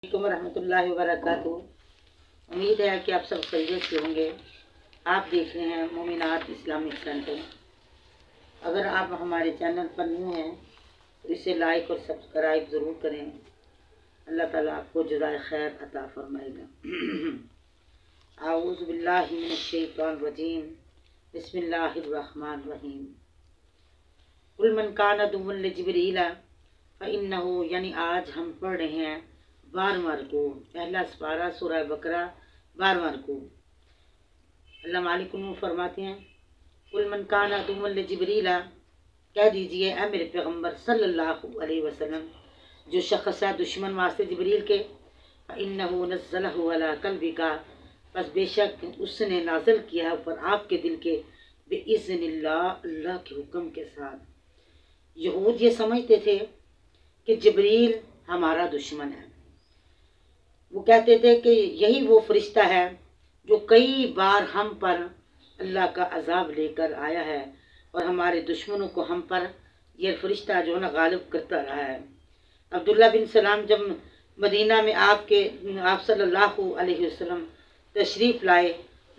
वालेकुम रहमतुल्लाहि व बरकातुहू। उम्मीद है कि आप सब खैरियत से होंगे। आप देख रहे हैं मोमिनात इस्लामिक सेंटर। अगर आप हमारे चैनल पर न्यू हैं तो इसे लाइक और सब्सक्राइब ज़रूर करें। अल्लाह ताला आपको जज़ाए खैर अता फरमाएगा। आऊज़ु बिल्लाहि मिनश शैतानिर रजीम। बिस्मिल्लाहिर्रहमानिर रहीम। कुल मन कान अदुव्वन लिजिब्रील फ़इन्नहु, यानी आज हम पढ़ रहे हैं 12वां रुकू, पहला पारा सूरह बकरा 12वां रुकू। अल्लाह मालिक नूर फरमाते हैं, कुल मन कान अदुव्वन लिजिब्रील, कह दीजिए ऐ मेरे पैगम्बर सल्लल्लाहु अलैहि वसल्लम, जो शख्स है दुश्मन वास्ते जिब्रील के, फ़इन्नहु नज़्ज़लहु अला क़ल्बिका, बस बेशक उसने नाज़िल किया है ऊपर आपके दिल के, बिइज़्निल्लाह, अल्लाह के हुक्म के साथ। यहूद ये समझते थे कि जिब्रील हमारा दुश्मन है। वो कहते थे कि यही वो फरिश्ता है जो कई बार हम पर अल्लाह का अजाब लेकर आया है और हमारे दुश्मनों को हम पर यह फरिश्ता जो है ना गालिब करता रहा है। अब्दुल्ला बिन सलाम जब मदीना में आप सल्लल्लाहु अलैहि वसल्लम तशरीफ़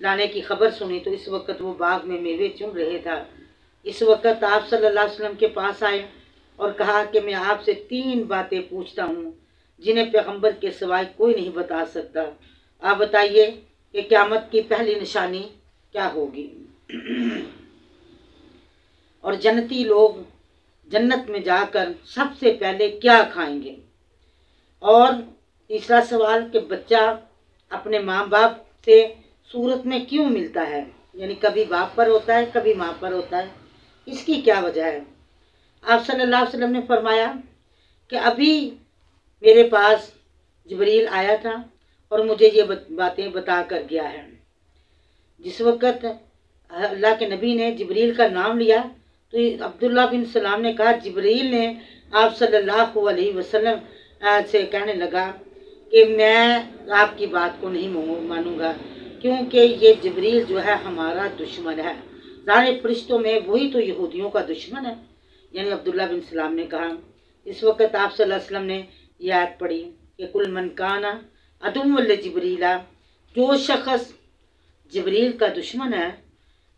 लाने की खबर सुनी तो इस वक्त वो बाग में मेवे चुन रहे था। इस वक्त आप सल्लल्लाहु अलैहि वसल्लम के पास आए और कहा कि मैं आपसे 3 बातें पूछता हूँ जिन्हें पैगंबर के सिवाय कोई नहीं बता सकता। आप बताइए कि क़यामत की पहली निशानी क्या होगी और जन्नती लोग जन्नत में जाकर सबसे पहले क्या खाएंगे। और तीसरा सवाल कि बच्चा अपने माँ बाप से सूरत में क्यों मिलता है, यानी कभी बाप पर होता है कभी माँ पर होता है, इसकी क्या वजह है। आप सल्लल्लाहु अलैहि वसल्लम ने फरमाया कि अभी मेरे पास जिब्रील आया था और मुझे ये बातें बता कर गया है। जिस वक़्त अल्लाह के नबी ने जिब्रील का नाम लिया तो अब्दुल्ला बिन सलाम ने कहा, जिब्रील ने आप सल्लल्लाहु अलैहि वसल्लम से कहने लगा कि मैं आपकी बात को नहीं मानूंगा क्योंकि ये जिब्रील जो है हमारा दुश्मन है। सारे फरिश्तों में वही तो यहूदियों का दुश्मन है, यानी अब्दुल्ला बिन सलाम ने कहा। इस वक्त आप सल्लल्लाहु अलैहि वसल्लम ने यह आयत पढ़ी कि कुल मन काना अदुव्वन लिजिब्रीला, जो शख्स जिब्रील का दुश्मन है,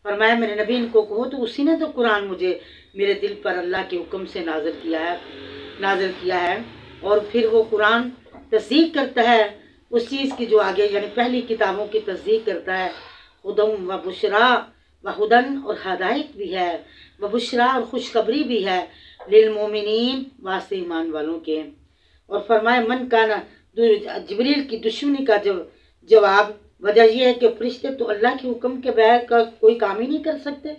फरमाया मेरे नबी इनको कहो तो उसी ने तो कुरान मुझे मेरे दिल पर अल्लाह के हुक्म से नाजिल किया है और फिर वो कुरान तस्दीक करता है उस चीज़ की जो आगे यानी पहली किताबों की तस्दीक करता है। हुदम व बुशरा व हुदन और हदायत भी है, व बुशरा और खुशखबरी भी है लिल मोमिनीन, वास्ते ईमान वालों के। और फरमाया मन काना, जिब्रील की दुश्मनी का जवाब वजह यह है कि फरिश्ते तो अल्लाह के हुक्म के बगैर का कोई काम ही नहीं कर सकते।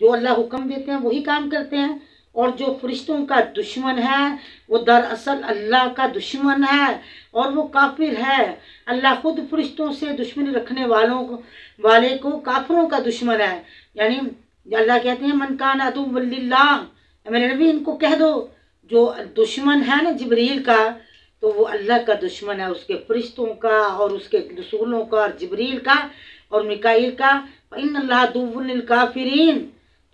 जो अल्लाह हुक्म देते हैं वही काम करते हैं, और जो फरिश्तों का दुश्मन है वो दरअसल अल्लाह का दुश्मन है और वो काफिर है। अल्लाह खुद फरिश्तों से दुश्मनी रखने वाले को काफिरों का दुश्मन है। यानी अल्लाह कहते हैं मन कान अदुव्वन लिल्लाह, मेरे नबी इनको कह दो जो दुश्मन है ना जिब्रील का तो वो अल्लाह का दुश्मन है, उसके फरिश्तों का और उसके रसूलों का और जिब्रील का और मिकाईल का। इन्नल्लाह अदुव्वुन लिल काफिरीन,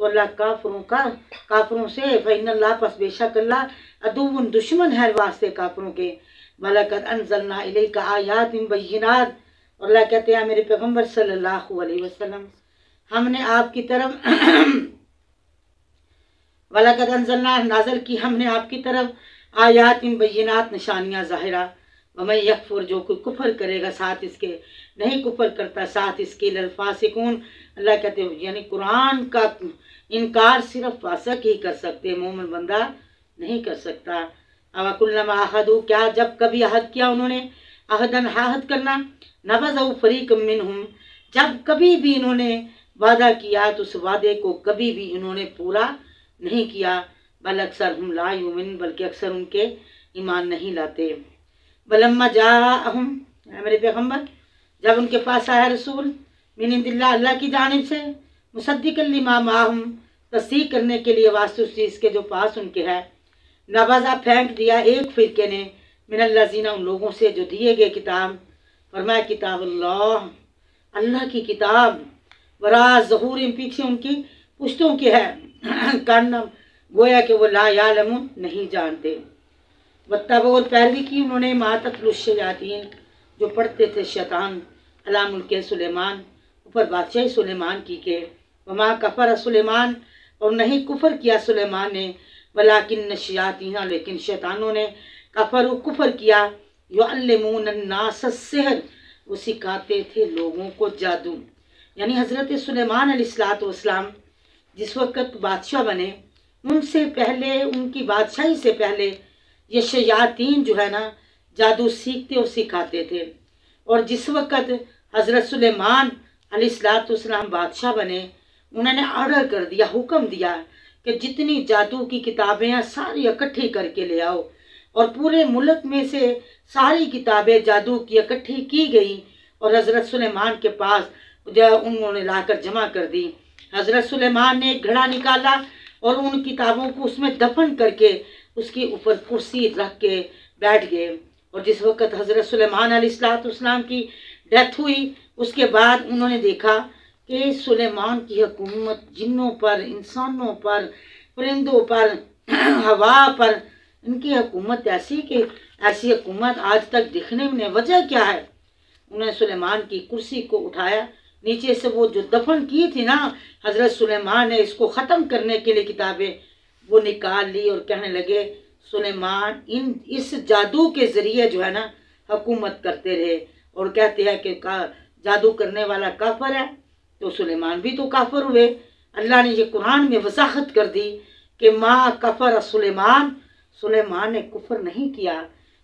तो अल्लाह काफिरों से, फ़इन्नल्लाह, पस बेशक अल्लाह अदुव्वुन दुश्मन है वास्ते काफिरों के। वलक़द अंज़लना इलैका आयातिन बय्यिनात, और अल्लाह कहते हैं मेरे पैगम्बर सल्लल्लाहु अलैहि वसल्लम हमने आपकी तरफ वलक़द अंज़लना नाज़िल की हमने आपकी तरफ आयातिन बय्यिनात निशानियाँ ज़ाहिरा, वमन यकफुर, जो कोई कुफर करेगा साथ इसके, नहीं कुफर करता साथ इसके, लल फासिकून, अल्लाह कहते हैं यानी कुरान का इनकार सिर्फ फासिक ही कर सकते, मोमिन बंदा नहीं कर सकता। अवकुल्लमा अहदू, क्या जब कभी अहद किया उन्होंने, अहदन अहद करना, नबज़हु फ़रीक़ुम मिनहुम, जब कभी भी इन्होंने वादा किया तो उस वादे को कभी भी इन्होंने पूरा नहीं किया। बल अक्सरहुम ला युमिन, बल्कि अक्सर उनके ईमान नहीं लाते। बलम्मा जाअहुम, मेरे पैगम्बर जब उनके पास आया रसूल मिन इंदिल्लाह, अल्लाह की जानिब से, मुसद्दिक़न लिमा माअहुम, तस्दीक करने के लिए वास्ते उस चीज़ के जो पास उनके है, नबाजा फेंक दिया एक फिरके ने, मिनल्लज़ीना, उन लोगों से जो दिए गए किताब, फरमाया किताबुल्लाह, अल्लाह की किताब, वरा ज़हूरिहिम, पीछे उनकी पुश्तों के है, कान्ना, गोया कि वो ला यालमून, नहीं जानते। वत्तबअ और पैरवी की उन्होंने मा तत्लु शयातीन जो पढ़ते थे शैतान अला मुल्क सुलेमान ऊपर बादशाह सुलेमान की के वमा कफर सुलेमान और नहीं कुफर किया सुलेमान ने वलाकिन शयातीन लेकिन शैतानों ने कफर कुफर किया युअल्लिमून अन्नास सिहर वो सिखाते थे लोगों को जादू। यानी हज़रत सुलेमान अलैहिस्सलाम जिस वक़्त बादशाह बने उनसे पहले उनकी बादशाही से पहले ये शयातीन जो है ना जादू सीखते और सिखाते थे। और जिस वक़्त हज़रत सुलेमान अलैहिस्सलाम बादशाह बने उन्होंने ऑर्डर कर दिया, हुक्म दिया कि जितनी जादू की किताबें हैं सारी इकट्ठी करके ले आओ। और पूरे मुल्क में से सारी किताबें जादू की इकट्ठी की गई और हज़रत सुलेमान के पास उन्होंने लाकर जमा कर दी। हज़रत सुलेमान ने एक घड़ा निकाला और उन किताबों को उसमें दफन करके उसके ऊपर कुर्सी रख के बैठ गए। और जिस वक़्त हज़रत सुलेमान अलैहिस्सलाम की डेथ हुई उसके बाद उन्होंने देखा कि सुलेमान की हुकूमत जिन्नों पर, इंसानों पर, परिंदों पर, हवा पर, इनकी हुकूमत ऐसी कि ऐसी हुकूमत आज तक दिखने में वजह क्या है। उन्होंने सुलेमान की कुर्सी को उठाया, नीचे से वो जो दफन की थी ना हज़रत सुलेमान ने इसको ख़त्म करने के लिए किताबें वो निकाल ली और कहने लगे सुलेमान इस जादू के ज़रिए जो है ना हुकूमत करते रहे और कहते हैं कि जादू करने वाला काफर है, तो सुलेमान भी तो काफर हुए। अल्लाह ने ये कुरान में वजाहत कर दी कि मा कफर सुलेमान ने कुफर नहीं किया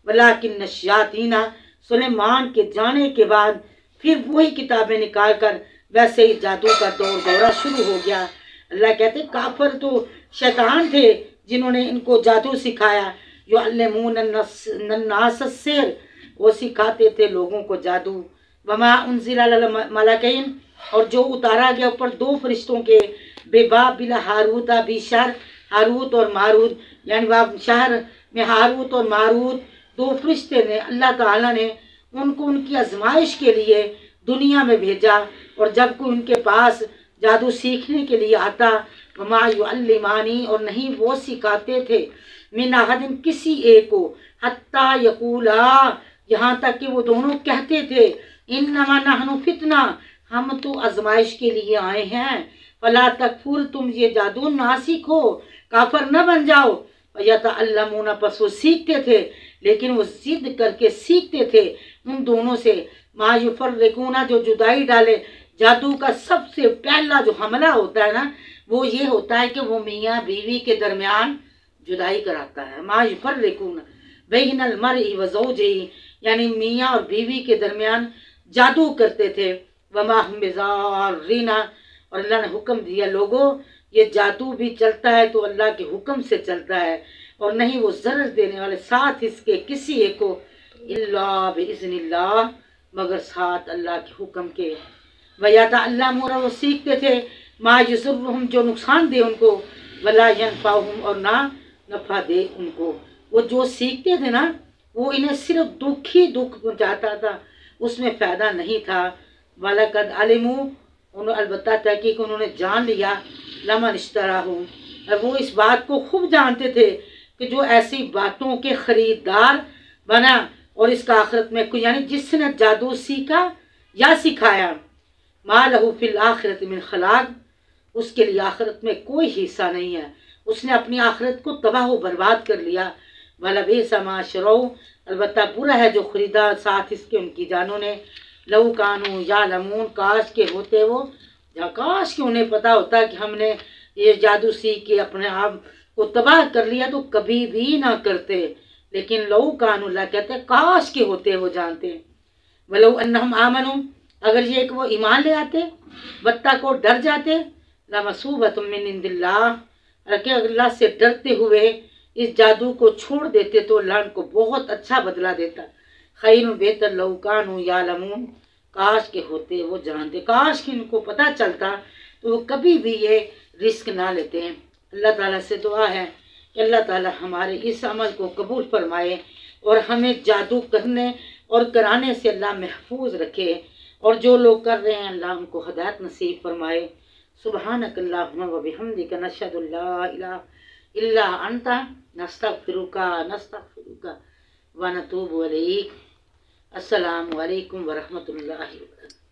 वलाकिन शयातीना सुलेमान के जाने के बाद फिर वही किताबें निकाल कर वैसे ही जादू का दौरा शुरू हो गया। अल्लाह कहते काफर तो शैतान थे जिन्होंने इनको जादू सिखाया। युअल्लिमून अन्नास सिहर वो सिखाते थे लोगों को जादू। वमा उन्ज़िला अल मलकैन और जो उतारा गया ऊपर दो फरिश्तों के बेबाबिल हारूत बिशर हारूत और मारूत यानी बाब शहर में हारूत और मारूत दो फरिश्ते ने अल्लाह ताला ने उनको उनकी आजमाइश के लिए दुनिया में भेजा। और जब कोई उनके पास जादू सीखने के लिए आता वमा युअल्लिमानी और नहीं वो सिखाते थे मिन अहदिन किसी एक को हत्ता यकूला यहाँ तक कि वो दोनों कहते थे इन्नमा नहनु फितना हम तो आजमाइश के लिए आए हैं फला तकफुर तुम ये जादू ना सीखो काफर न बन जाओ। यतअल्लमूना पस वो सीखते थे लेकिन वो जिद करके सीखते थे उन दोनों से मा युफर्रिकूना जो जुदाई डाले। जादू का सबसे पहला जो हमला होता है ना वो ये होता है कि वो मियाँ बीवी के दरमियान जुदाई कराता है। मा युफर्रिकूना बैनल मरई व ज़ौजिही यानी मियाँ और बीवी के दरमियान जादू करते थे। वमा हुम बिज़ारिना और अल्लाह ने हुक्म दिया लोगों ये जादू भी चलता है तो अल्लाह के हुक्म से चलता है और नहीं वो ज़रर देने वाले साथ इसके किसी एक को इल्ला बिइज़्निल्लाह मगर साथ अल्लाह के हुक्म के। वयतअल्लमून वो सीखते थे मा युज़ुर्रुहुम जो नुकसान दे उनको वला यनफ़अहुम और ना नफ़ा दे उनको। वो जो सीखते थे ना वो इन्हें सिर्फ दुख ही दुख पहुँचाता था उसमें फ़ायदा नहीं था। वलक़द अलिमू उन्होंने अलबत्ता तहकीक उन्होंने जान लिया लमन इश्तराहू और वो इस बात को खूब जानते थे कि जो ऐसी बातों के ख़रीदार बना और इसका आखिरत में कोई यानी जिसने जादू सीखा या सिखाया मा लहू फिल आखिरत मिन खलाक उसके लिए आखिरत में कोई हिस्सा नहीं है। उसने अपनी आखिरत को तबाह व बर्बाद कर लिया। वाला बेसमा शरऊ अलबत्ता बुरा है जो ख़रीदा साथ इसके उनकी जानों ने। लहू कानू या लमून काश के होते वो या काश के उन्हें पता होता कि हमने ये जादू सीख के अपने आप को तबाह कर लिया तो कभी भी ना करते। लेकिन लहू कानू ला कहते काश के होते वो जानते। वलऊ अन्नहुम आमनू अगर ये कि वो ईमान ले आते बत्ता को डर जाते लमसूबतुम मिन इंदिल्लाह रखे अल्लाह से डरते हुए इस जादू को छोड़ देते तो अल्लाह को बहुत अच्छा बदला देता। खैर बेहतर लहू कानू यालमून काश के होते वो जानते काश कि इनको पता चलता तो वो कभी भी ये रिस्क ना लेते हैं। अल्लाह ताला से दुआ है कि अल्लाह ताला हमारे इस अमल को कबूल फरमाए और हमें जादू करने और कराने से अल्लाह महफूज रखे और जो लोग कर रहे हैं अल्लाह उनको हिदायत नसीब फरमाए। सुबहानक अल्लाहुम्मा व बिहम्दिका नशहदु अल्ला इलाहा इल्ला अंता नस्तगफिरुका व नतूबु इलैक। अस्सलामु अलैकुम व रहमतुल्लाहि व बरकातुहू।